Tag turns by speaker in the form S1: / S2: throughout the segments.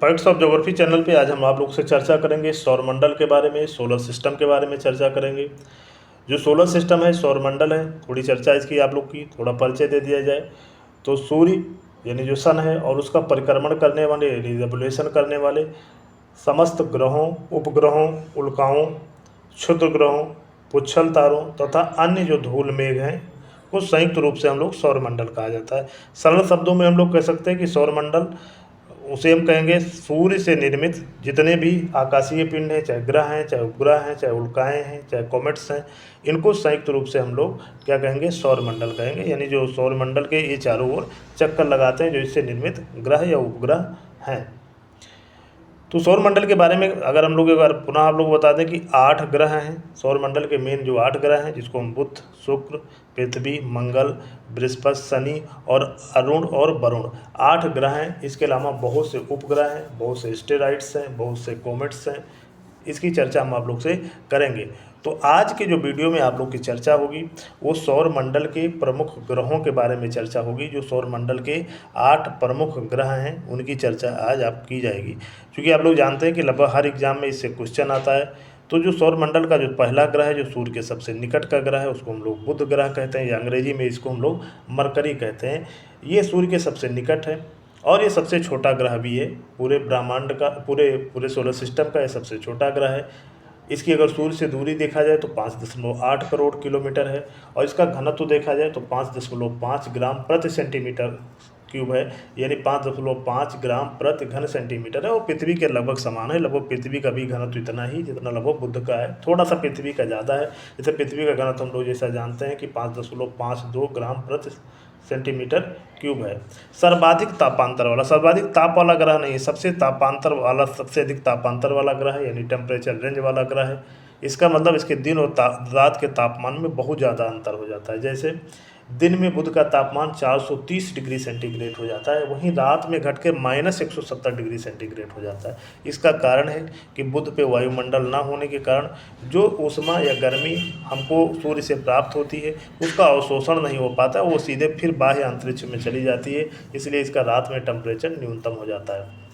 S1: Facts of geography channel पे आज हम आप लोग से चर्चा करेंगे सौरमंडल के बारे में, सोलर सिस्टम के बारे में चर्चा करेंगे। जो सोलर सिस्टम है, सौरमंडल है, थोड़ी चर्चा इसकी आप लोग की, थोड़ा परिचय दे दिया जाए। तो सूर्य यानी जो सन है और उसका परिक्रमण करने वाले यानी रेवोल्यूशन करने वाले समस्त ग्रहों, उपग्रहों, उल्काओं, क्षुद्र ग्रहों, पुच्छल तारों तथा अन्य जो धूल मेघ हैं को संयुक्त रूप से हम लोग सौरमंडल कहा जाता है। सरल शब्दों में हम लोग कह सकते हैं कि सौरमंडल उसे हम कहेंगे सूर्य से निर्मित जितने भी आकाशीय पिंड हैं, चाहे ग्रह हैं, चाहे उपग्रह हैं, चाहे उल्काएं हैं, चाहे कॉमेट्स हैं, इनको संयुक्त रूप से हम लोग क्या कहेंगे, सौरमंडल कहेंगे। यानी जो सौरमंडल के ये चारों ओर चक्कर लगाते हैं जो इससे निर्मित ग्रह या उपग्रह हैं। तो सौरमंडल के बारे में अगर हम लोग एक बार पुनः आप लोग बता दें कि 8 ग्रह हैं सौरमंडल के, मेन जो 8 ग्रह हैं जिसको हम बुध, शुक्र, पृथ्वी, मंगल, बृहस्पति, शनि और अरुण और वरुण 8 ग्रह हैं। इसके अलावा बहुत से उपग्रह हैं, बहुत से एस्टेरॉइड्स हैं, बहुत से कॉमेट्स हैं। इसकी चर्चा हम आप लोग से करेंगे। तो आज के जो वीडियो में आप लोग की चर्चा होगी वो सौरमंडल के प्रमुख ग्रहों के बारे में चर्चा होगी। जो सौरमंडल के 8 प्रमुख ग्रह हैं उनकी चर्चा आज आप की जाएगी। क्योंकि आप लोग जानते हैं कि लगभग हर एग्जाम में इससे क्वेश्चन आता है। तो जो सौरमंडल का जो पहला ग्रह है, जो सूर्य के सबसे निकट का ग्रह है, उसको हम लोग बुध ग्रह कहते हैं, या अंग्रेजी में इसको हम लोग मरकरी कहते हैं। ये सूर्य के सबसे निकट है और ये सबसे छोटा ग्रह भी है। पूरे ब्रह्मांड का, पूरे पूरे सोलर सिस्टम का ये सबसे छोटा ग्रह है। इसकी अगर सूर्य से दूरी देखा जाए तो 5.8 करोड़ किलोमीटर है और इसका घनत्व देखा जाए तो 5.5 ग्राम प्रति सेंटीमीटर क्यूब है, यानी 5.5 ग्राम प्रति घन सेंटीमीटर है और पृथ्वी के लगभग समान है। लगभग पृथ्वी का भी घनत्व इतना ही जितना लगभग बुध का है, थोड़ा सा पृथ्वी का ज़्यादा है। जैसे पृथ्वी का घनत्व हम लोग जैसा जानते हैं कि 5.52 ग्राम प्रति सेंटीमीटर क्यूब है। सर्वाधिक तापांतर वाला, सर्वाधिक ताप वाला ग्रह नहीं है, सबसे तापांतर वाला, सबसे अधिक तापांतर वाला ग्रह है, यानी टेम्परेचर रेंज वाला ग्रह है। इसका मतलब इसके दिन और रात के तापमान में बहुत ज़्यादा अंतर हो जाता है। जैसे दिन में बुध का तापमान 430 डिग्री सेंटीग्रेड हो जाता है, वहीं रात में घट के -170 डिग्री सेंटीग्रेड हो जाता है। इसका कारण है कि बुध पे वायुमंडल ना होने के कारण जो ऊष्मा या गर्मी हमको सूर्य से प्राप्त होती है उसका अवशोषण नहीं हो पाता, वो सीधे फिर बाह्य अंतरिक्ष में चली जाती है। इसलिए इसका रात में टेम्परेचर न्यूनतम हो जाता है।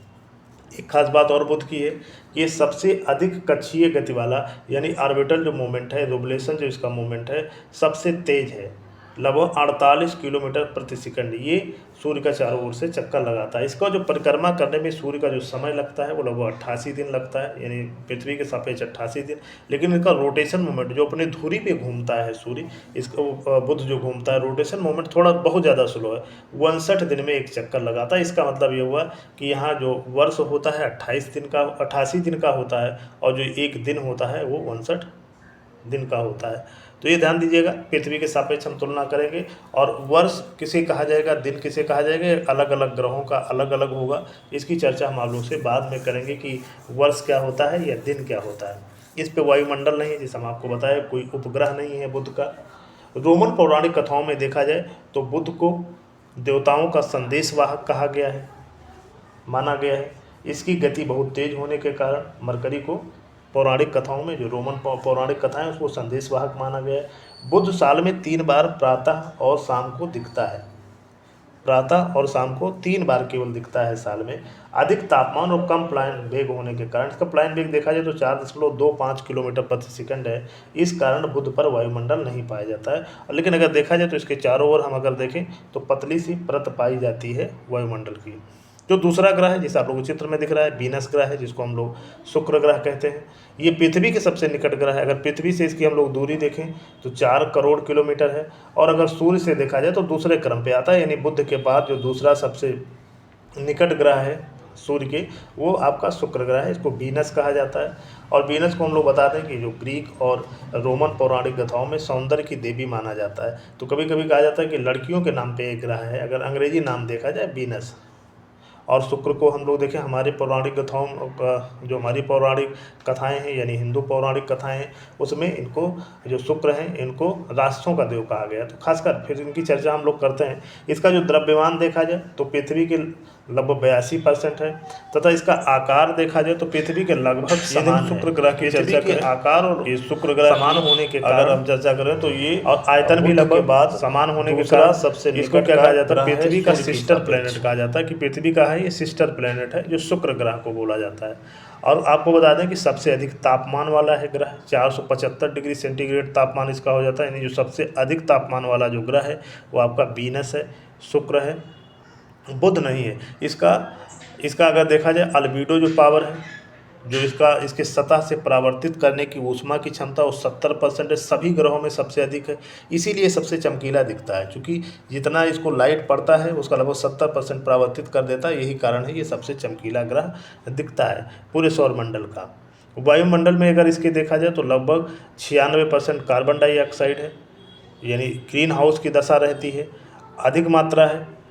S1: एक खास बात और बुध की है कि ये सबसे अधिक कक्षीय गति वाला यानी ऑर्बिटल जो मूवमेंट है, रोबुलेशन जो इसका मूवमेंट है, सबसे तेज है। लगभग 48 किलोमीटर प्रति सेकंड ये सूर्य का चारों ओर से चक्कर लगाता है। इसका जो परिक्रमा करने में सूर्य का जो समय लगता है वो लगभग 88 दिन लगता है, यानी पृथ्वी के सापेक्ष 88 दिन। लेकिन इसका रोटेशन मूवमेंट जो अपनी धुरी पे घूमता है सूर्य, इसका बुध जो घूमता है, रोटेशन मूवमेंट थोड़ा बहुत ज़्यादा स्लो है, 59 दिन में एक चक्कर लगाता है। इसका मतलब ये हुआ कि यहाँ जो वर्ष होता है 28 दिन का, 88 दिन का होता है और जो एक दिन होता है वो 59 दिन का होता है। तो ये ध्यान दीजिएगा, पृथ्वी के सापेक्ष हम तुलना करेंगे और वर्ष किसे कहा जाएगा, दिन किसे कहा जाएगा, अलग अलग ग्रहों का अलग अलग होगा। इसकी चर्चा हम आप लोग से बाद में करेंगे कि वर्ष क्या होता है या दिन क्या होता है। इस पे वायुमंडल नहीं है, जैसे हम आपको बताया, कोई उपग्रह नहीं है बुध का। रोमन पौराणिक कथाओं में देखा जाए तो बुध को देवताओं का संदेशवाहक कहा गया है, माना गया है। इसकी गति बहुत तेज होने के कारण मरकरी को पौराणिक कथाओं में, जो रोमन पौराणिक कथाएं उसको संदेशवाहक माना गया है। बुध साल में 3 बार प्रातः और शाम को दिखता है, प्रातः और शाम को 3 बार केवल दिखता है साल में। अधिक तापमान और कम प्लायन वेग होने के कारण, इसका प्लायन वेग देखा जाए तो 4.25 किलोमीटर प्रति सेकंड है। इस कारण बुध पर वायुमंडल नहीं पाया जाता है। लेकिन अगर देखा जाए तो इसके चारों ओर हम अगर देखें तो पतली सी परत पाई जाती है वायुमंडल की। जो दूसरा ग्रह है जिसे आप लोगों को चित्र में दिख रहा है, वीनस ग्रह है, जिसको हम लोग शुक्र ग्रह कहते हैं। ये पृथ्वी के सबसे निकट ग्रह है। अगर पृथ्वी से इसकी हम लोग दूरी देखें तो 4 करोड़ किलोमीटर है और अगर सूर्य से देखा जाए तो दूसरे क्रम पे आता है, यानी बुध के बाद जो दूसरा सबसे निकट ग्रह है सूर्य के, वो आपका शुक्र ग्रह है। इसको वीनस कहा जाता है और वीनस को हम लोग बता दें कि जो ग्रीक और रोमन पौराणिक कथाओं में सौंदर्य की देवी माना जाता है। तो कभी कभी कहा जाता है कि लड़कियों के नाम पे एक ग्रह है, अगर अंग्रेजी नाम देखा जाए वीनस। और शुक्र को हम लोग देखें हमारे पौराणिक कथाओं का, जो हमारी पौराणिक कथाएं हैं यानी हिंदू पौराणिक कथाएं हैं, उसमें इनको जो शुक्र हैं इनको राक्षसों का देव कहा गया। तो खासकर फिर इनकी चर्चा हम लोग करते हैं। इसका जो द्रव्यमान देखा जाए तो पृथ्वी के लगभग 82% है। तथा इसका आकार देखा जाए तो पृथ्वी के लगभग समान शुक्र ग्रह की चर्चा करें, आकार और ये शुक्र ग्रह समान होने के अगर हम चर्चा करें तो ये और आयतन भी लगभग बाद समान होने के कारण सबसे इसको क्या कहा जाता है, पृथ्वी का सिस्टर प्लेनेट कहा जाता है, कि पृथ्वी का है ये सिस्टर प्लेनेट है जो शुक्र ग्रह को बोला जाता है। और आपको बता दें कि सबसे अधिक तापमान वाला है ग्रह, 475 डिग्री सेंटीग्रेड तापमान इसका हो जाता है, यानी जो सबसे अधिक तापमान वाला जो ग्रह है वो आपका वीनस है, शुक्र है, बुध नहीं है। इसका इसका अगर देखा जाए अल्बीडो जो पावर है, जो इसके सतह से परावर्तित करने की ऊष्मा की क्षमता वो 70% है, सभी ग्रहों में सबसे अधिक है, इसीलिए सबसे चमकीला दिखता है, क्योंकि जितना इसको लाइट पड़ता है उसका लगभग 70% परावर्तित कर देता है, यही कारण है ये सबसे चमकीला ग्रह दिखता है पूरे सौरमंडल का। वायुमंडल में अगर इसके देखा जाए तो लगभग 96% कार्बन डाइऑक्साइड है, यानी ग्रीन हाउस की दशा रहती है, अधिक मात्रा है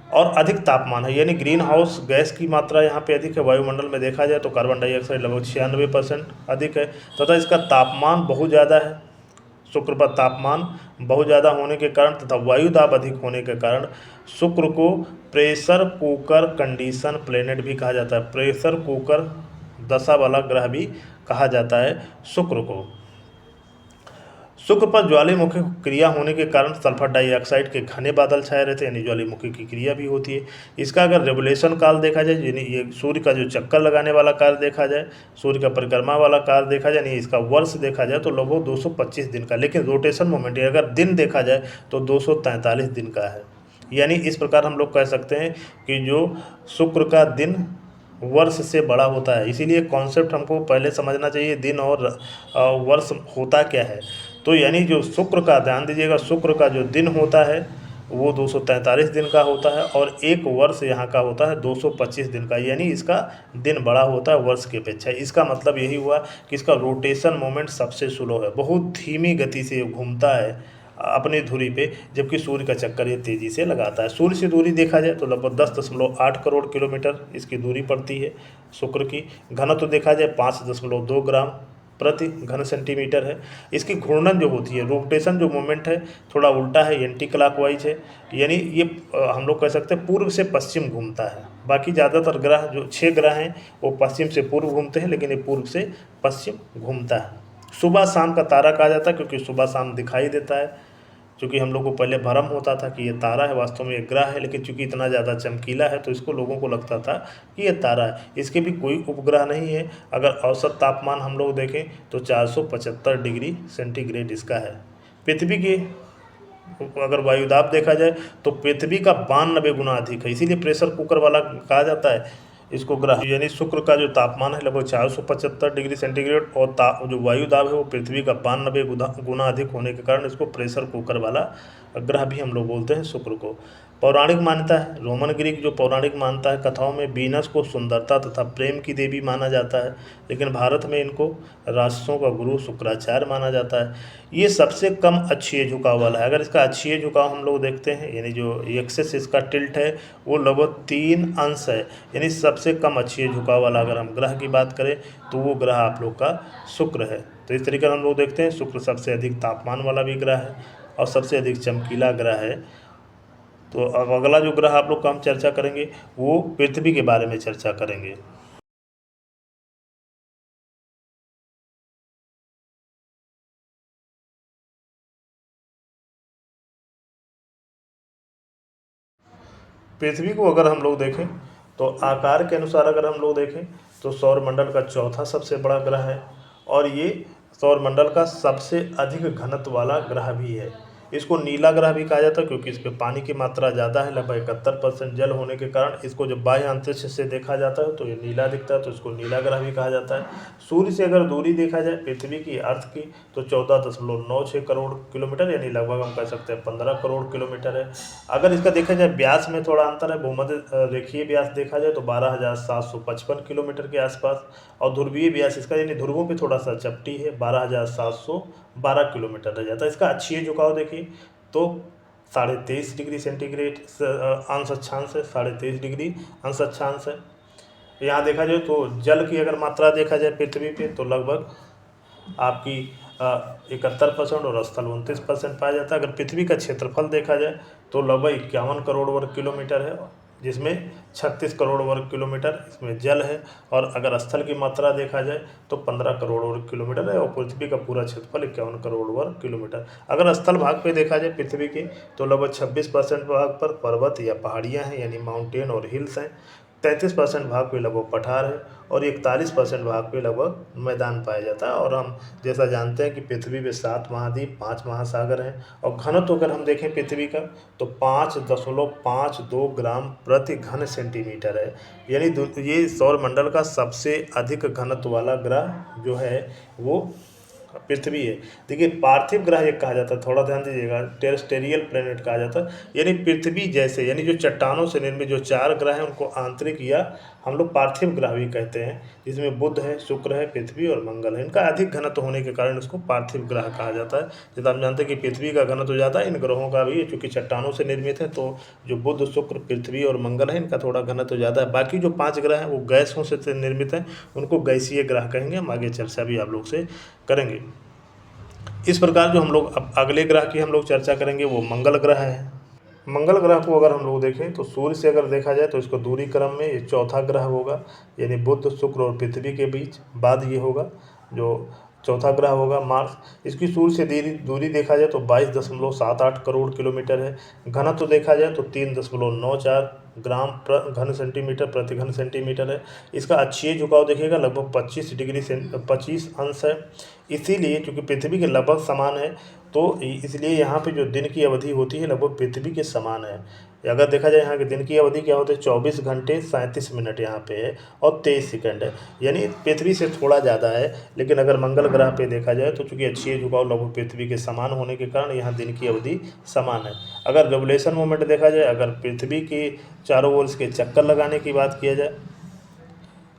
S1: और अधिक तापमान है, यानी ग्रीन हाउस गैस की मात्रा यहाँ पे अधिक है। वायुमंडल में देखा जाए तो कार्बन डाइऑक्साइड लगभग 96% अधिक है, तथा इसका तापमान बहुत ज़्यादा है। शुक्र पर तापमान बहुत ज़्यादा होने के कारण तथा वायु दाब अधिक होने के कारण शुक्र को प्रेशर कुकर कंडीशन प्लेनेट भी कहा जाता है, प्रेशर कुकर दशा वाला ग्रह भी कहा जाता है शुक्र को। शुक्र पर ज्वालामुखी क्रिया होने के कारण सल्फर डाइऑक्साइड के घने बादल छाए रहते हैं, यानी ज्वालामुखी की क्रिया भी होती है। इसका अगर रेवोल्यूशन काल देखा जाए, यानी ये सूर्य का जो चक्कर लगाने वाला काल देखा जाए, सूर्य का परिक्रमा वाला काल देखा जाए, यानी इसका वर्ष देखा जाए तो लगभग 225 दिन का, लेकिन रोटेशन मोमेंट अगर दिन देखा जाए तो 243 दिन का है। यानी इस प्रकार हम लोग कह सकते हैं कि जो शुक्र का दिन वर्ष से बड़ा होता है, इसीलिए कॉन्सेप्ट हमको पहले समझना चाहिए दिन और वर्ष होता क्या है। तो यानी जो शुक्र का, ध्यान दीजिएगा, शुक्र का जो दिन होता है वो 243 दिन का होता है और एक वर्ष यहाँ का होता है 225 दिन का, यानी इसका दिन बड़ा होता है वर्ष की अपेक्षा। इसका मतलब यही हुआ कि इसका रोटेशन मोमेंट सबसे स्लो है, बहुत धीमी गति से घूमता है अपनी धुरी पे, जबकि सूर्य का चक्कर ये तेज़ी से लगाता है। सूर्य से दूरी देखा जाए तो लगभग 10.8 करोड़ किलोमीटर इसकी दूरी पड़ती है शुक्र की। घनत्व देखा जाए 5.2 ग्राम प्रति घन सेंटीमीटर है। इसकी घूर्णन जो होती है, रोटेशन जो मोमेंट है थोड़ा उल्टा है, एंटी क्लॉकवाइज है, यानी ये हम लोग कह सकते हैं पूर्व से पश्चिम घूमता है। बाकी ज़्यादातर ग्रह जो 6 ग्रह हैं वो पश्चिम से पूर्व घूमते हैं, लेकिन ये पूर्व से पश्चिम घूमता है। सुबह शाम का तारा कहा जाता है क्योंकि सुबह शाम दिखाई देता है, क्योंकि हम लोग को पहले भ्रम होता था कि ये तारा है, वास्तव में ये ग्रह है, लेकिन चूंकि इतना ज़्यादा चमकीला है तो इसको लोगों को लगता था कि ये तारा है। इसके भी कोई उपग्रह नहीं है। अगर औसत तापमान हम लोग देखें तो 475 डिग्री सेंटीग्रेड इसका है। पृथ्वी के अगर वायुदाब देखा जाए तो पृथ्वी का 92 गुना अधिक है, इसीलिए प्रेशर कुकर वाला कहा जाता है इसको ग्रह। यानी शुक्र का जो तापमान है लगभग 475 डिग्री सेंटीग्रेड और जो वायु दाब है वो पृथ्वी का 92 गुना अधिक होने के कारण इसको प्रेशर कुकर वाला ग्रह भी हम लोग बोलते हैं शुक्र को। पौराणिक मान्यता है, रोमन ग्रीक जो पौराणिक मानता है, कथाओं में वीनस को सुंदरता तथा प्रेम की देवी माना जाता है, लेकिन भारत में इनको राक्षसों का गुरु शुक्राचार्य माना जाता है। ये सबसे कम अक्षीय झुकाव वाला है। अगर इसका अक्षीय झुकाव हम लोग देखते हैं, यानी जो एक्सेस इसका टिल्ट है वो लगभग 3 अंश है, यानी सबसे कम अक्षीय झुकाव वाला अगर हम ग्रह की बात करें तो वो ग्रह आप लोग का शुक्र है। तो इस तरीके से हम लोग देखते हैं शुक्र सबसे अधिक तापमान वाला भी ग्रह है और सबसे अधिक चमकीला ग्रह है। तो अब अगला जो ग्रह आप लोग का हम चर्चा करेंगे वो पृथ्वी के बारे में चर्चा करेंगे। पृथ्वी को अगर हम लोग देखें तो आकार के अनुसार अगर हम लोग देखें तो सौरमंडल का चौथा सबसे बड़ा ग्रह है और ये सौरमंडल का सबसे अधिक घनत्व वाला ग्रह भी है। इसको नीला ग्रह भी कहा जाता है क्योंकि इस पे पानी की मात्रा ज़्यादा है, लगभग 71% जल होने के कारण इसको जब बाह्य अंतरिक्ष से देखा जाता है तो ये नीला दिखता है, तो इसको नीला ग्रह भी कहा जाता है। सूर्य से अगर दूरी देखा जाए पृथ्वी की, अर्थ की, तो 14.96 करोड़ किलोमीटर, यानी लगभग हम कह सकते हैं 15 करोड़ किलोमीटर है। अगर इसका देखा जाए व्यास में थोड़ा अंतर है, भूमध्य रेखीय व्यास देखा जाए तो 12,755 किलोमीटर के आसपास, और ध्रुवीय व्यास इसका यानी ध्रुवों पे थोड़ा सा चपटी है, 12,712 किलोमीटर रह जाता है। इसका अक्षीय झुकाव देखिए तो 23.5 डिग्री सेंटीग्रेड अंश अक्षांश है, 23.5 डिग्री अंश अक्षांश है। यहाँ देखा जाए तो जल की अगर मात्रा देखा जाए पृथ्वी पे तो लगभग आपकी 71% और स्थल 29% पाया जाता है। अगर पृथ्वी का क्षेत्रफल देखा जाए तो लगभग 51 करोड़ वर्ग किलोमीटर है, जिसमें 36 करोड़ वर्ग किलोमीटर इसमें जल है, और अगर स्थल की मात्रा देखा जाए तो 15 करोड़ वर्ग किलोमीटर है, और पृथ्वी का पूरा क्षेत्रफल 51 करोड़ वर्ग किलोमीटर। अगर स्थल भाग पे देखा जाए पृथ्वी के, तो लगभग 26% भाग पर पर्वत या पहाड़ियाँ हैं, यानी माउंटेन और हिल्स हैं, 33% भाग पे लगभग पठार है, और 41% भाग पे लगभग मैदान पाया जाता है। और हम जैसा जानते हैं कि पृथ्वी पे 7 महाद्वीप, 5 महासागर हैं, और घनत्व अगर हम देखें पृथ्वी का, तो 5.52 ग्राम प्रति घन सेंटीमीटर है। यानी ये सौर मंडल का सबसे अधिक घनत्व वाला ग्रह जो है वो पृथ्वी है। देखिए पार्थिव ग्रह ये कहा जाता है, थोड़ा ध्यान दीजिएगा, टेरेस्टेरियल प्लेनेट कहा जाता है, यानी पृथ्वी जैसे, यानी जो चट्टानों से निर्मित जो 4 ग्रह हैं उनको आंतरिक या हम लोग पार्थिव ग्रह भी कहते हैं, जिसमें बुध है, शुक्र है, पृथ्वी और मंगल है। इनका अधिक घनत्व होने के कारण इसको पार्थिव ग्रह कहा जाता है। जैसे आप जानते हैं कि पृथ्वी का घनत्व ज़्यादा है, इन ग्रहों का भी, चूँकि चट्टानों से निर्मित है, तो जो बुध, शुक्र, पृथ्वी और मंगल है इनका थोड़ा घनत्व ज़्यादा है। बाकी जो 5 ग्रह हैं वो गैसों से निर्मित हैं, उनको गैसीय ग्रह कहेंगे। हम आगे चर्चा भी आप लोग से करेंगे। इस प्रकार जो हम लोग अब अगले ग्रह की हम लोग चर्चा करेंगे वो मंगल ग्रह है। मंगल ग्रह को अगर हम लोग देखें तो सूर्य से अगर देखा जाए तो इसको दूरी क्रम में ये चौथा ग्रह होगा, यानी बुध, शुक्र और पृथ्वी के बीच बाद ये होगा जो चौथा ग्रह होगा मार्स। इसकी सूर्य से दूरी देखा जाए तो 22.78 करोड़ किलोमीटर है। घनत्व देखा जाए तो 3.94 ग्राम घन सेंटीमीटर प्रति घन सेंटीमीटर है। इसका अक्षीय झुकाव देखिएगा लगभग 25 अंश है। इसीलिए चूँकि पृथ्वी के लगभग समान है, तो इसलिए यहाँ पे जो दिन की अवधि होती है लगभग पृथ्वी के समान है। अगर देखा जाए यहाँ के दिन की अवधि क्या होती है, 24 घंटे 37 मिनट यहाँ पे है और 23 सेकंड है, यानी पृथ्वी से थोड़ा ज़्यादा है। लेकिन अगर मंगल ग्रह पे देखा जाए तो चूँकि अक्षीय झुकाव लगभग पृथ्वी के समान होने के कारण यहाँ दिन की अवधि समान है। अगर रेवोल्यूशन मोमेंट देखा जाए, अगर पृथ्वी के चारों ओर इसके चक्कर लगाने की बात किया जाए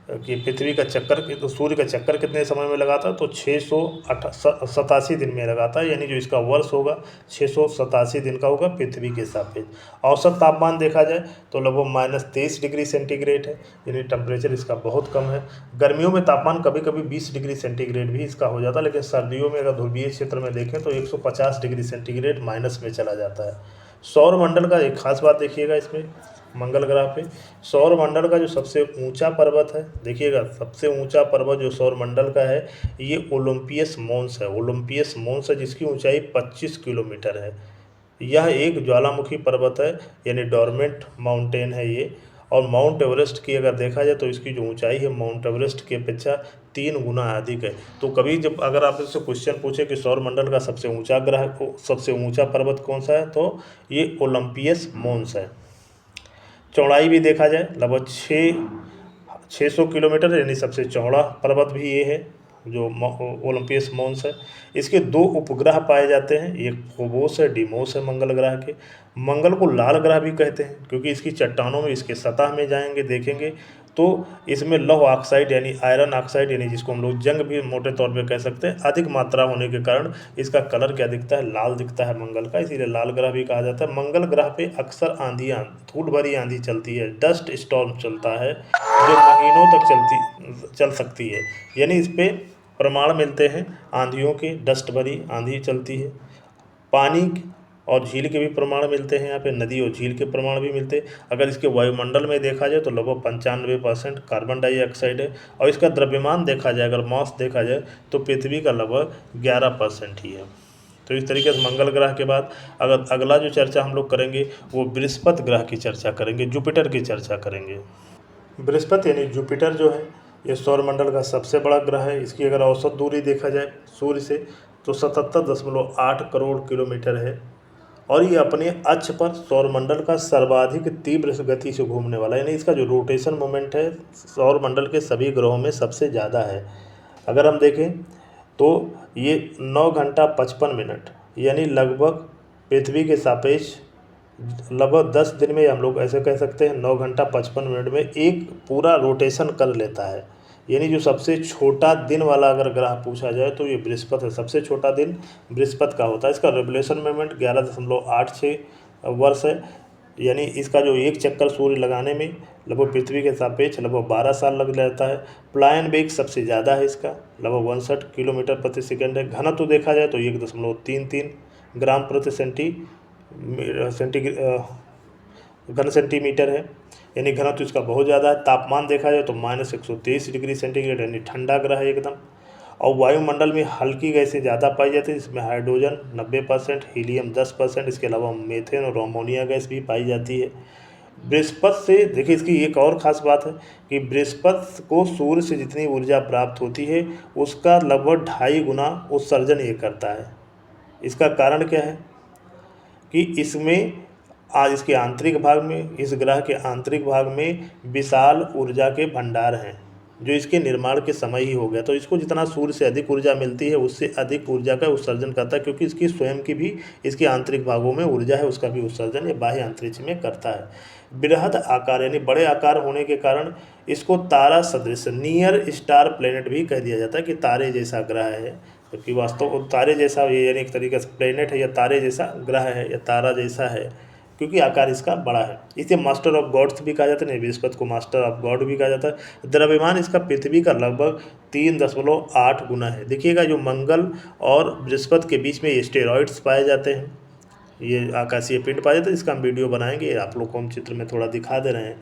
S1: कि पृथ्वी का चक्कर, तो सूर्य का चक्कर कितने समय में लगाता है, तो 687 दिन में लगाता है, यानी जो इसका वर्ष होगा 687 दिन का होगा पृथ्वी के सापेक्ष। औसत तापमान देखा जाए तो लगभग -23 डिग्री सेंटीग्रेड है, यानी टेम्परेचर इसका बहुत कम है। गर्मियों में तापमान कभी कभी 20 डिग्री सेंटीग्रेड भी इसका हो जाता है, लेकिन सर्दियों में अगर ध्रुवीय क्षेत्र में देखें तो 150 डिग्री सेंटीग्रेड माइनस में चला जाता है। सौर मंडल का एक खास बात देखिएगा इसमें, मंगल ग्रह पे सौर मंडल का जो सबसे ऊंचा पर्वत है, देखिएगा सबसे ऊंचा पर्वत जो सौर मंडल का है ये ओलंपियस मोन्स है। ओलंपियस मोन्स है जिसकी ऊंचाई 25 किलोमीटर है। यह एक ज्वालामुखी पर्वत है, यानी डोरमेंट माउंटेन है ये। और माउंट एवरेस्ट की अगर देखा जाए तो इसकी जो ऊंचाई है माउंट एवरेस्ट की अपेक्षा 3 गुना अधिक है। तो कभी जब अगर आप इससे क्वेश्चन पूछे कि सौर मंडल का सबसे ऊंचा ग्रह सबसे ऊंचा पर्वत कौन सा है, तो ये ओलंपियस मोन्स है। चौड़ाई भी देखा जाए लगभग 600 किलोमीटर, यानी सबसे चौड़ा पर्वत भी ये है जो ओलंपियस मोन्स है। इसके 2 उपग्रह पाए जाते हैं, एक फोबोस है, डिमोस है मंगल ग्रह के। मंगल को लाल ग्रह भी कहते हैं क्योंकि इसकी चट्टानों में, इसके सतह में जाएंगे देखेंगे तो इसमें लौह ऑक्साइड यानी आयरन ऑक्साइड, यानी जिसको हम लोग जंग भी मोटे तौर पे कह सकते हैं, अधिक मात्रा होने के कारण इसका कलर क्या दिखता है, लाल दिखता है मंगल का, इसीलिए लाल ग्रह भी कहा जाता है। मंगल ग्रह पे अक्सर आंधियाँ, धूल भरी आंधी चलती है, डस्ट स्टॉर्म चलता है जो महीनों तक चल सकती है। यानी इस पे प्रमाण मिलते हैं आंधियों के, डस्ट भरी आंधी चलती है। पानी और झील के भी प्रमाण मिलते हैं, यहाँ पे नदी और झील के प्रमाण भी मिलते हैं। अगर इसके वायुमंडल में देखा जाए तो लगभग 95% कार्बन डाइऑक्साइड है, और इसका द्रव्यमान देखा जाए, अगर मास देखा जाए तो पृथ्वी का लगभग 11% ही है। तो इस तरीके से मंगल ग्रह के बाद अगर अगला जो चर्चा हम लोग करेंगे वो बृहस्पति ग्रह की चर्चा करेंगे, जुपिटर की चर्चा करेंगे। बृहस्पति यानी जुपिटर जो है ये सौरमंडल का सबसे बड़ा ग्रह है। इसकी अगर औसत दूरी देखा जाए सूर्य से तो 77.8 करोड़ किलोमीटर है, और ये अपने अक्ष पर सौरमंडल का सर्वाधिक तीव्र गति से घूमने वाला है, यानी इसका जो रोटेशन मोमेंट है सौरमंडल के सभी ग्रहों में सबसे ज़्यादा है। अगर हम देखें तो ये 9 घंटा 55 मिनट, यानी लगभग पृथ्वी के सापेक्ष लगभग 10 दिन में, हम लोग ऐसे कह सकते हैं 9 घंटा 55 मिनट में एक पूरा रोटेशन कर लेता है। यानी जो सबसे छोटा दिन वाला अगर ग्रह पूछा जाए तो ये बृहस्पति है, सबसे छोटा दिन बृहस्पति का होता है। इसका रेवोल्यूशन मोमेंट 11.86 वर्ष है, यानी इसका जो एक चक्कर सूर्य लगाने में लगभग पृथ्वी के सापेक्ष लगभग 12 साल लग जाता है। प्लायन वेग सबसे ज़्यादा है इसका, लगभग 61 किलोमीटर प्रति सेकंड है। घनत्व देखा जाए तो 1.33 ग्राम प्रति घन सेंटीमीटर है, यानी घनत्व इसका बहुत ज़्यादा है। तापमान देखा जाए तो -123 डिग्री सेंटीग्रेड, यानी ठंडा ग्रह है एकदम। और वायुमंडल में हल्की गैसें ज़्यादा पाई जाती है, इसमें हाइड्रोजन 90%, हीलियम 10%, इसके अलावा मीथेन और अमोनिया गैस भी पाई जाती है। बृहस्पति से देखिए, इसकी एक और ख़ास बात है कि बृहस्पति को सूर्य से जितनी ऊर्जा प्राप्त होती है उसका लगभग 2.5 गुना उत्सर्जन ये करता है। इसका कारण क्या है कि इसमें आज इसके आंतरिक भाग में, इस ग्रह के आंतरिक भाग में विशाल ऊर्जा के भंडार हैं, जो इसके निर्माण के समय ही हो गया। तो इसको जितना सूर्य से अधिक ऊर्जा मिलती है उससे अधिक ऊर्जा का उत्सर्जन करता है, क्योंकि इसकी स्वयं की भी इसके आंतरिक भागों में ऊर्जा है, उसका भी उत्सर्जन ये बाह्य अंतरिक्ष में करता है। बृहद आकार यानी बड़े आकार होने के कारण इसको तारा सदृश, नियर स्टार प्लेनेट भी कह दिया जाता है, कि तारे जैसा ग्रह है। क्योंकि वास्तव तारे जैसा ये, यानी एक तरीके से प्लेनेट है या तारे जैसा ग्रह है या तारा जैसा है, क्योंकि आकार इसका बड़ा है। इसे मास्टर ऑफ गॉड्स भी कहा जाता है, बृहस्पति को मास्टर ऑफ गॉड भी कहा जाता है। द्रव्यमान इसका पृथ्वी का लगभग 3.8 गुना है। देखिएगा, जो मंगल और बृहस्पति के बीच में एस्टेरॉइड्स पाए जाते हैं, ये आकाशीय पिंड पाए जाते हैं, इसका हम वीडियो बनाएंगे, आप लोग को हम चित्र में थोड़ा दिखा दे रहे हैं।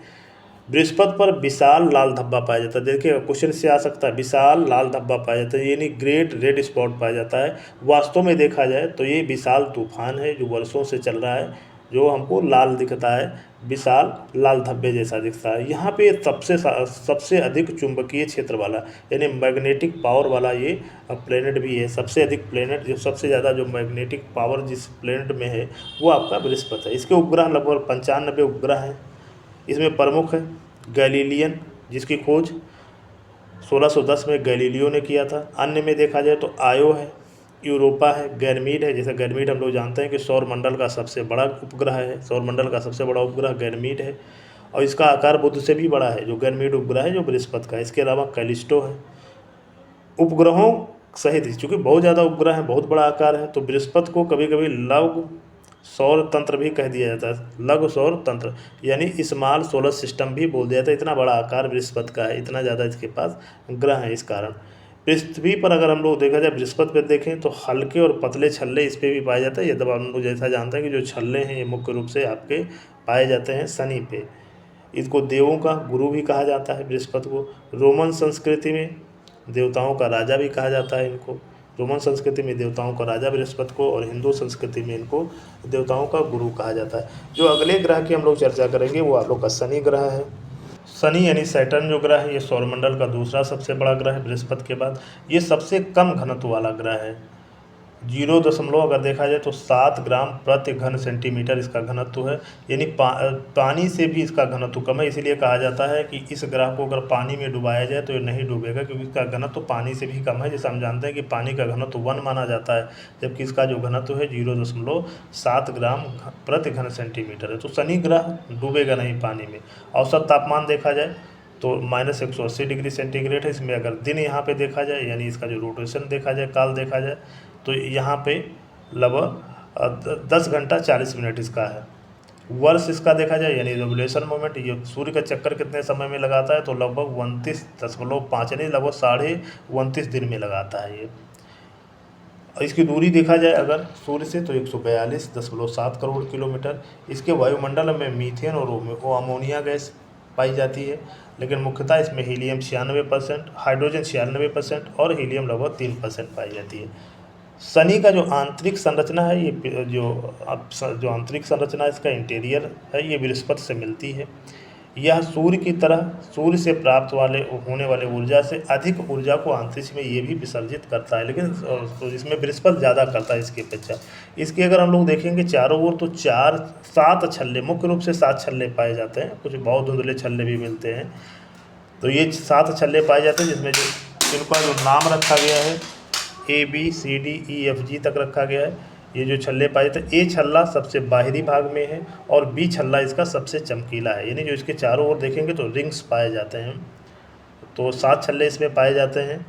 S1: बृहस्पति पर विशाल लाल धब्बा पाया जाता है। देखिए, क्वेश्चन से आ सकता है, विशाल लाल धब्बा पाया जाता है, यानी ग्रेट रेड स्पॉट पाया जाता है। वास्तव में देखा जाए तो ये विशाल तूफान है जो वर्षों से चल रहा है, जो हमको लाल दिखता है, विशाल लाल धब्बे जैसा दिखता है। यहाँ पे सबसे अधिक चुंबकीय क्षेत्र वाला, यानी मैग्नेटिक पावर वाला ये प्लेनेट भी है। सबसे अधिक प्लेनेट, जो सबसे ज़्यादा जो मैग्नेटिक पावर जिस प्लेनेट में है वो आपका बृहस्पति है। इसके उपग्रह लगभग 95 उपग्रह हैं। इसमें प्रमुख है गैलीलियन, जिसकी खोज 1610 में गैलीलियो ने किया था। अन्य में देखा जाए तो आयो है, यूरोपा है, गैरमीड है। जैसे गैरमीड हम लोग जानते हैं कि सौरमंडल का सबसे बड़ा उपग्रह है, सौरमंडल का सबसे बड़ा उपग्रह गैरमीड है, और इसका आकार बुध से भी बड़ा है जो गैरमीड उपग्रह है, जो बृहस्पति का है। इसके अलावा कैलिस्टो है। उपग्रहों सहित, चूँकि बहुत ज़्यादा उपग्रह है, बहुत बड़ा आकार है, तो बृहस्पति को कभी कभी लघु सौर तंत्र भी कह दिया जाता है। लघु सौर तंत्र यानी स्मॉल सोलर सिस्टम भी बोल दिया जाता है। इतना बड़ा आकार बृहस्पति का है, इतना ज़्यादा इसके पास ग्रह है। इस कारण पृथ्वी पर अगर हम लोग देखा जाए, बृहस्पति पर देखें तो हल्के और पतले छल्ले इस पर भी पाए जाते हैं। यदि हम लोग जैसा जानते हैं कि जो छल्ले हैं ये मुख्य रूप से आपके पाए जाते हैं शनि पे। इसको देवों का गुरु भी कहा जाता है बृहस्पति को। रोमन संस्कृति में देवताओं का राजा भी कहा जाता है इनको। रोमन संस्कृति में देवताओं का राजा बृहस्पति को, और हिंदू संस्कृति में इनको देवताओं का गुरु कहा जाता है। जो अगले ग्रह की हम लोग चर्चा करेंगे वो आप लोग का शनि ग्रह है। शनि यानी सैटर्न जो ग्रह है, ये सौरमंडल का दूसरा सबसे बड़ा ग्रह है बृहस्पति के बाद। ये सबसे कम घनत्व वाला ग्रह है। 0 अगर देखा जाए तो 7 ग्राम प्रति घन सेंटीमीटर इसका घनत्व है, यानी पानी से भी इसका घनत्व कम है। इसीलिए कहा जाता है कि इस ग्रह को अगर पानी में डुबाया जाए तो ये नहीं डूबेगा, क्योंकि इसका घनत्व पानी से भी कम है। जैसे हम जानते हैं कि पानी का घनत्व 1 माना जाता है, जबकि इसका जो घनत्व है 0.7 ग्राम प्रति घन सेंटीमीटर है। तो शनि ग्रह डूबेगा नहीं पानी में। औसत तापमान देखा जाए तो -180 डिग्री सेंटीग्रेड है। इसमें अगर दिन यहाँ पे देखा जाए, यानी इसका जो रोटेशन देखा जाए, काल देखा जाए, तो यहाँ पे लगभग 10 घंटा 40 मिनट इसका है। वर्ष इसका देखा जाए, यानी रेवोल्यूशन मोमेंट, ये सूर्य का चक्कर कितने समय में लगाता है, तो लगभग 29.5 यानी लगभग 29.5 दिन में लगाता है ये। इसकी दूरी देखा जाए अगर सूर्य से तो 142.7 करोड़ किलोमीटर। इसके वायुमंडल में मीथेन और अमोनिया गैस पाई जाती है, लेकिन मुख्यतः इसमें हीलियम 96%, हाइड्रोजन 96% और हीलियम लगभग 3% पाई जाती है। शनि का जो आंतरिक संरचना है, ये जो आंतरिक संरचना इसका इंटीरियर है, ये बृहस्पति से मिलती है। यह सूर्य की तरह सूर्य से प्राप्त होने वाले ऊर्जा से अधिक ऊर्जा को अंतरिक्ष में ये भी विसर्जित करता है, लेकिन तो इसमें बृहस्पति ज़्यादा करता है इसकी अपेक्षा। इसके अगर हम लोग देखेंगे चारों ओर तो 7 छल्ले, मुख्य रूप से 7 छल्ले पाए जाते हैं, कुछ बहुत धुंधले छल्ले भी मिलते हैं। तो ये 7 छल्ले पाए जाते हैं, जिसमें जो इनका जो नाम रखा गया है ABCDEFG तक रखा गया है। ये जो छल्ले पाए जाते हैं, ए छल्ला सबसे बाहरी भाग में है और बी छल्ला इसका सबसे चमकीला है, यानी जो इसके चारों ओर देखेंगे तो रिंग्स पाए जाते हैं। तो 7 छल्ले इसमें पाए जाते हैं।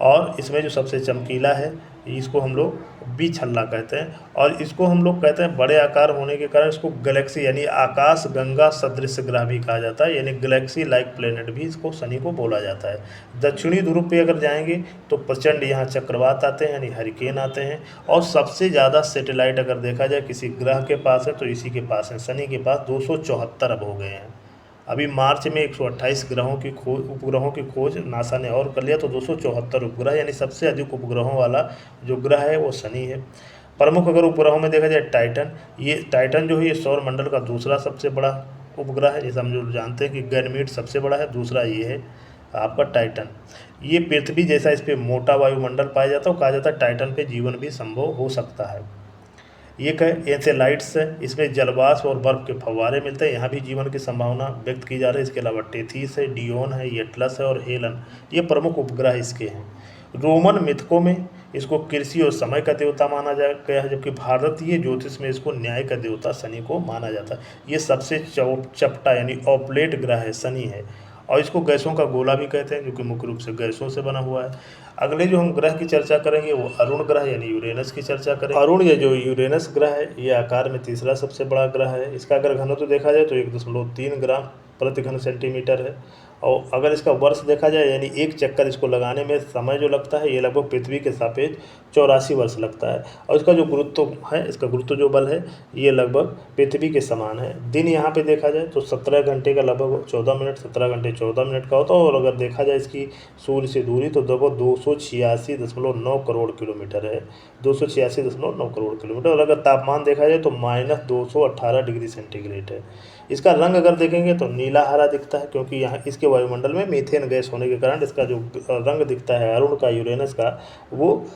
S1: और इसमें जो सबसे चमकीला है इसको हम लोग बी छल्ला कहते हैं, और इसको हम लोग कहते हैं बड़े आकार होने के कारण इसको गैलेक्सी यानी आकाश गंगा सदृश ग्रह भी कहा जाता है, यानी गैलेक्सी लाइक प्लेनेट भी इसको शनि को बोला जाता है। दक्षिणी ध्रुव पे अगर जाएंगे तो प्रचंड यहाँ चक्रवात आते हैं यानी हरिकेन आते हैं, और सबसे ज़्यादा सैटेलाइट अगर देखा जाए किसी ग्रह के पास है तो इसी के पास है, शनि के पास 274 अब हो गए हैं। अभी मार्च में 128 ग्रहों की खोज उपग्रहों की खोज नासा ने और कर लिया, तो 274 उपग्रह यानी सबसे अधिक उपग्रहों वाला जो ग्रह है वो शनि है। प्रमुख अगर उपग्रहों में देखा जाए टाइटन, ये टाइटन जो है ये सौर मंडल का दूसरा सबसे बड़ा उपग्रह है, जैसे हम जो जानते हैं कि गैनमीड सबसे बड़ा है, दूसरा ये है आपका टाइटन। ये पृथ्वी जैसा इस पर मोटा वायुमंडल पाया जाता है, और कहा जाता है टाइटन पे जीवन भी संभव हो सकता है। ये कहे एंसेलाइट्स है, इसमें जलवाष्प और बर्फ के फव्वारे मिलते हैं, यहाँ भी जीवन की संभावना व्यक्त की जा रही है। इसके अलावा टेथीस है, डियोन है, एटलस है और हेलन, ये प्रमुख उपग्रह इसके हैं। रोमन मिथकों में इसको कृषि और समय का देवता माना जा गया है, जबकि भारतीय ज्योतिष में इसको न्याय का देवता शनि को माना जाता है। ये सबसे चपटा यानी ऑपलेट ग्रह है शनि है, और इसको गैसों का गोला भी कहते हैं, जो कि मुख्य रूप से गैसों से बना हुआ है। अगले जो हम ग्रह की चर्चा करेंगे वो अरुण ग्रह यानी यूरेनस की चर्चा करेंगे। अरुण ये जो यूरेनस ग्रह है ये आकार में तीसरा सबसे बड़ा ग्रह है। इसका अगर घनत्व देखा जाए तो 1.3 ग्राम प्रति घन सेंटीमीटर है, और अगर इसका वर्ष देखा जाए यानी एक चक्कर इसको लगाने में समय जो लगता है ये लगभग पृथ्वी के सापेक्ष 84 वर्ष लगता है, और इसका जो गुरुत्व है, इसका गुरुत्व जो बल है ये लगभग पृथ्वी के समान है। दिन यहाँ पे देखा जाए तो 17 घंटे का लगभग 14 मिनट 17 घंटे 14 मिनट का होता है, और अगर देखा जाए इसकी सूर्य से दूरी तो लगभग 286.9 करोड़ किलोमीटर है, 286.9 करोड़ किलोमीटर। और अगर तापमान देखा जाए तो -218 डिग्री सेंटीग्रेड है। इसका रंग अगर देखेंगे तो नीला हरा दिखता है, क्योंकि यहाँ इसके वायुमंडल में मीथेन गैस होने के कारण इसका जो रंग दिखता है अरुण का यूरेनस का वो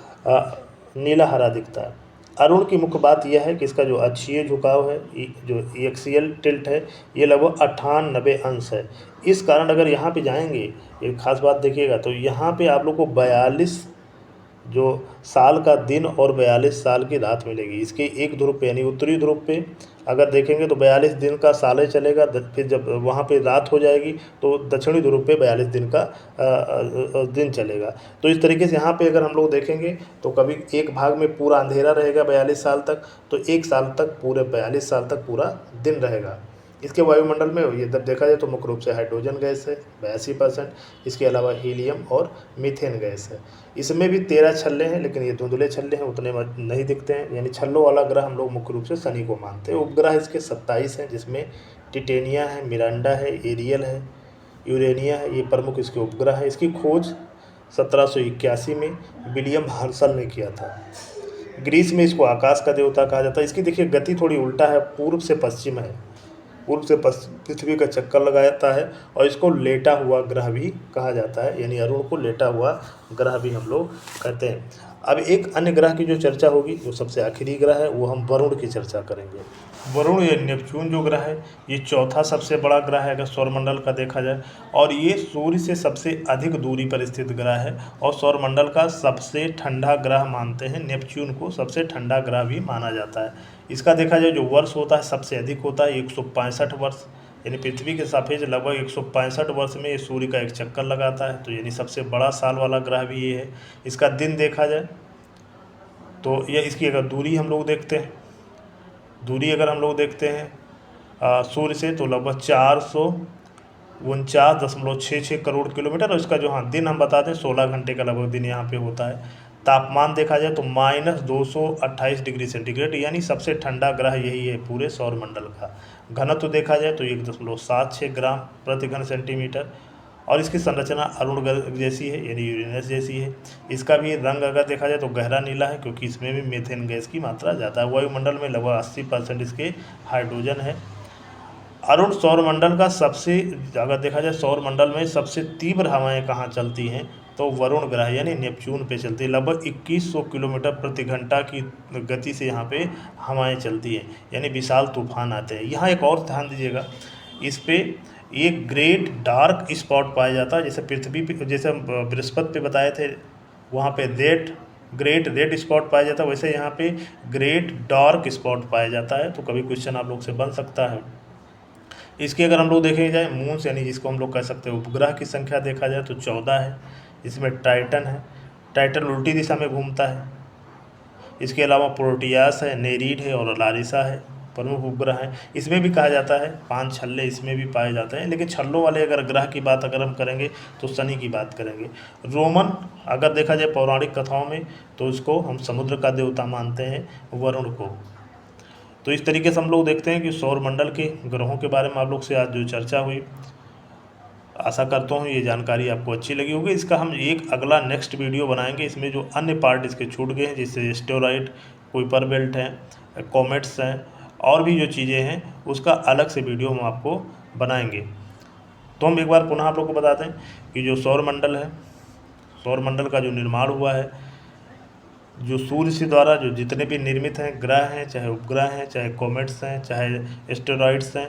S1: नीला हरा दिखता है। अरुण की मुख्य बात यह है कि इसका जो अक्षीय झुकाव है जो एक्सियल टिल्ट है ये लगभग 98 अंश है। इस कारण अगर यहाँ पे जाएंगे, एक खास बात देखिएगा तो यहाँ पे आप लोग को 42 जो साल का दिन और 42 साल की रात मिलेगी। इसके एक ध्रुव पे यानी उत्तरी ध्रुव पे अगर देखेंगे तो 42 दिन का साल ही चलेगा, फिर जब वहाँ पे रात हो जाएगी तो दक्षिणी ध्रुव पे 42 दिन का दिन चलेगा। तो इस तरीके से यहाँ पे अगर हम लोग देखेंगे तो कभी एक भाग में पूरा अंधेरा रहेगा 42 साल तक, तो एक साल तक पूरे 42 साल तक पूरा दिन रहेगा। इसके वायुमंडल में ये जब देखा जाए तो मुख्य रूप से हाइड्रोजन गैस है 82%, इसके अलावा हीलियम और मीथेन गैस है। इसमें भी 13 छल्ले हैं, लेकिन ये धुंधले छल्ले हैं, उतने नहीं दिखते हैं, यानी छल्लों वाला ग्रह हम लोग मुख्य रूप से शनि को मानते हैं। उपग्रह इसके 27 हैं, जिसमें टिटेनिया है, मिरांडा है, एरियल है, यूरेनिया है, ये प्रमुख इसके उपग्रह है। इसकी खोज 1781 में विलियम हर्शल ने किया था। ग्रीस में इसको आकाश का देवता कहा जाता है। इसकी देखिए गति थोड़ी उल्टा है, पूर्व से पश्चिम है, पूर्व से पृथ्वी का चक्कर लगाता है, और इसको लेटा हुआ ग्रह भी कहा जाता है, यानी अरुण को लेटा हुआ ग्रह भी हम लोग कहते हैं। अब एक अन्य ग्रह की जो चर्चा होगी, जो सबसे आखिरी ग्रह है, वो हम वरुण की चर्चा करेंगे। वरुण या नेपच्यून जो ग्रह है ये चौथा सबसे बड़ा ग्रह है अगर सौरमंडल का देखा जाए, और ये सूर्य से सबसे अधिक दूरी पर स्थित ग्रह है, और सौरमंडल का सबसे ठंडा ग्रह मानते हैं। नेपच्यून को सबसे ठंडा ग्रह भी माना जाता है। इसका देखा जाए जो वर्ष होता है सबसे अधिक होता है 165 वर्ष, यानी पृथ्वी के सापेक्ष लगभग 165 वर्ष में ये सूर्य का एक चक्कर लगाता है, तो यानी सबसे बड़ा साल वाला ग्रह भी ये है। इसका दिन देखा जाए तो यह इसकी अगर दूरी हम लोग देखते हैं, दूरी अगर हम लोग देखते हैं सूर्य से तो लगभग 449.66 करोड़ किलोमीटर, और इसका जो दिन हम बता दें 16 घंटे का लगभग दिन यहाँ पे होता है। तापमान देखा जाए तो -228 डिग्री सेंटीग्रेड, यानी सबसे ठंडा ग्रह यही है पूरे सौरमंडल का। घनत्व देखा जाए तो 1.76 ग्राम प्रति घन सेंटीमीटर, और इसकी संरचना अरुण ग्रह जैसी है, यानी यूरेनस जैसी है। इसका भी रंग अगर देखा जाए तो गहरा नीला है, क्योंकि इसमें भी मीथेन गैस की मात्रा ज़्यादा है। वायुमंडल में लगभग 80% इसके हाइड्रोजन है। अरुण सौरमंडल का सबसे, अगर देखा जाए सौरमंडल में सबसे तीव्र हवाएं कहाँ चलती हैं तो वरुण ग्रह यानी नेपच्यून पे चलती है। लगभग 2100 किलोमीटर प्रति घंटा की गति से यहाँ पे हवाएं चलती हैं, यानी विशाल तूफान आते हैं। यहाँ एक और ध्यान दीजिएगा, इस पे एक ग्रेट डार्क स्पॉट पाया जाता है, जैसे पृथ्वी पे, जैसे बृहस्पति पे बताए थे वहाँ पे ग्रेट रेड स्पॉट पाया जाता है, वैसे यहाँ पे ग्रेट डार्क स्पॉट पाया जाता है। तो कभी क्वेश्चन आप लोग से बन सकता है। इसके अगर हम लोग देखे जाए मून्स यानी जिसको हम लोग कह सकते हैं उपग्रह की संख्या देखा जाए तो 14 है। इसमें टाइटन है, टाइटन उल्टी दिशा में घूमता है। इसके अलावा प्रोटियास है, नेरीड है और लारिसा है, प्रमुख उपग्रह हैं। इसमें भी कहा जाता है 5 छल्ले इसमें भी पाए जाते हैं, लेकिन छल्लों वाले अगर ग्रह की बात अगर हम करेंगे तो शनि की बात करेंगे। रोमन अगर देखा जाए पौराणिक कथाओं में तो इसको हम समुद्र का देवता मानते हैं, वरुण को। तो इस तरीके से हम लोग देखते हैं कि सौरमंडल के ग्रहों के बारे में आप लोग से आज जो चर्चा हुई, आशा करता हूँ ये जानकारी आपको अच्छी लगी होगी। इसका हम एक अगला नेक्स्ट वीडियो बनाएंगे, इसमें जो अन्य पार्ट इसके छूट गए हैं जैसे एस्टेरॉइड, कुइपर बेल्ट हैं, कॉमेट्स हैं और भी जो चीज़ें हैं उसका अलग से वीडियो हम आपको बनाएंगे। तो हम एक बार पुनः आप लोग को बता दें कि जो सौरमंडल है, सौरमंडल का जो निर्माण हुआ है, जो सूर्य से द्वारा जो जितने भी निर्मित हैं ग्रह हैं, चाहे उपग्रह हैं, चाहे कॉमेट्स हैं, चाहे एस्टेरॉइड्स हैं,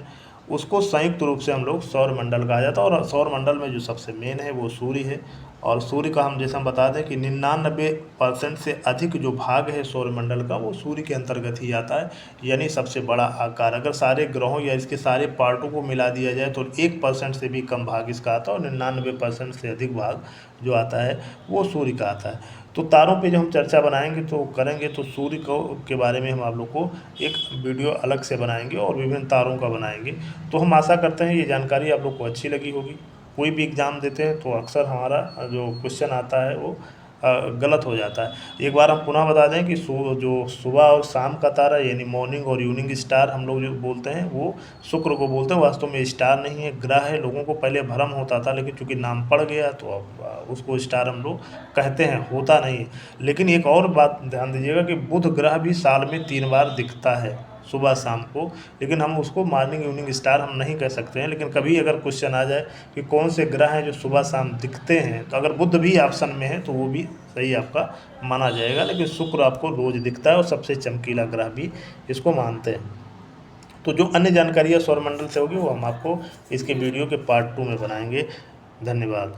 S1: उसको संयुक्त रूप से हम लोग सौरमंडल कहा जाता है। और सौरमंडल में जो सबसे मेन है वो सूर्य है। और सूर्य का हम जैसे हम बता दें कि 99% से अधिक जो भाग है सौरमंडल का वो सूर्य के अंतर्गत ही आता है, यानी सबसे बड़ा आकार। अगर सारे ग्रहों या इसके सारे पार्टों को मिला दिया जाए तो 1% से भी कम भाग इसका आता है और 99% से अधिक भाग जो आता है वो सूर्य का आता है। तो तारों पे जो हम चर्चा बनाएंगे तो करेंगे तो सूर्य को के बारे में हम आप लोग को एक वीडियो अलग से बनाएंगे और विभिन्न तारों का बनाएंगे। तो हम आशा करते हैं ये जानकारी आप लोग को अच्छी लगी होगी। कोई भी एग्ज़ाम देते हैं तो अक्सर हमारा जो क्वेश्चन आता है वो गलत हो जाता है। एक बार हम पुनः बता दें कि जो सुबह और शाम का तारा यानी मॉर्निंग और इवनिंग स्टार हम लोग जो बोलते हैं वो शुक्र को बोलते हैं। वास्तव में स्टार नहीं है, ग्रह है। लोगों को पहले भ्रम होता था, लेकिन चूंकि नाम पड़ गया तो अब उसको स्टार हम लोग कहते हैं, होता नहीं है। लेकिन एक और बात ध्यान दीजिएगा कि बुध ग्रह भी साल में 3 बार दिखता है, सुबह शाम को, लेकिन हम उसको मॉर्निंग इवनिंग स्टार हम नहीं कह सकते हैं। लेकिन कभी अगर क्वेश्चन आ जाए कि कौन से ग्रह हैं जो सुबह शाम दिखते हैं, तो अगर बुध भी ऑप्शन में है तो वो भी सही आपका माना जाएगा। लेकिन शुक्र आपको रोज़ दिखता है और सबसे चमकीला ग्रह भी इसको मानते हैं। तो जो अन्य जानकारियाँ सौरमंडल से होगी वो हम आपको इसके वीडियो के पार्ट 2 में बनाएंगे। धन्यवाद।